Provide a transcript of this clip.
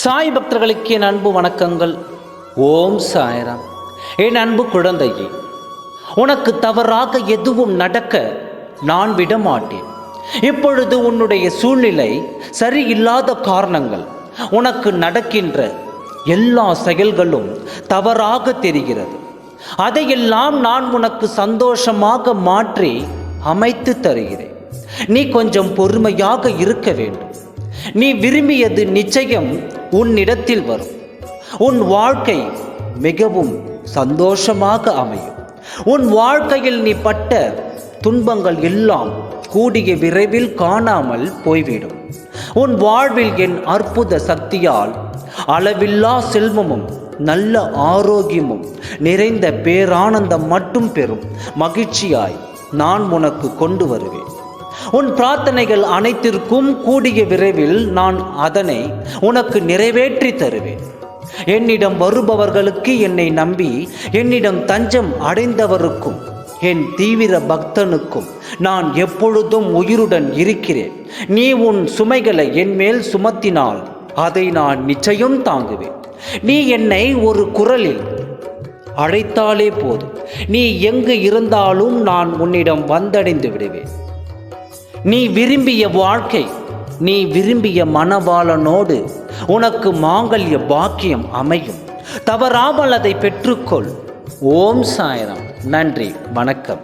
சாய் பக்தர்களுக்கு என் அன்பு வணக்கங்கள். ஓம் சாய்ராம். என் அன்பு குழந்தையே, உனக்கு தவறாக எதுவும் நடக்க நான் விடமாட்டேன். இப்பொழுது உன்னுடைய சூழ்நிலை சரியில்லாத காரணங்கள், உனக்கு நடக்கின்ற எல்லா செயல்களும் தவறாக தெரிகிறது. அதையெல்லாம் நான் உனக்கு சந்தோஷமாக மாற்றி அமைத்து தருகிறேன். நீ கொஞ்சம் பொறுமையாக இருக்க வேண்டும். நீ விரும்பியது நிச்சயம் உன்னிடத்தில் வரும். உன் வாழ்க்கை மிகவும் சந்தோஷமாக அமையும். உன் வாழ்க்கையில் நீ பட்ட துன்பங்கள் எல்லாம் கூடிய விரைவில் காணாமல் போய்விடும். உன் வாழ்வில் என் அற்புத சக்தியால் அளவில்லா செல்வமும் நல்ல ஆரோக்கியமும் நிறைந்த பேரானந்தம் மட்டும் பெறும் மகிழ்ச்சியாய் நான் உனக்கு கொண்டு வருவேன். உன் பிரார்த்தனைகள் அனைத்திற்கும் கூடிய விரைவில் நான் அதனை உனக்கு நிறைவேற்றி தருவேன். என்னிடம் வருபவர்களுக்கு, என்னை நம்பி என்னிடம் தஞ்சம் அடைந்தவருக்கும், என் தீவிர பக்தனுக்கும் நான் எப்பொழுதும் உயிருடன் இருக்கிறேன். நீ உன் சுமைகளை என் மேல் சுமத்தினால் அதை நான் நிச்சயம் தாங்குவேன். நீ என்னை ஒரு குரலில் அழைத்தாலே போதும். நீ எங்கு இருந்தாலும் நான் உன்னிடம் வந்தடைந்து விடுவேன். நீ விரும்பிய வாழ்க்கை, நீ விரும்பிய மணவாளனோடு உனக்கு மாங்கல்ய பாக்கியம் அமையும். தவறாமல் அதை பெற்றுக்கொள். ஓம் சாய்ராம். நன்றி, வணக்கம்.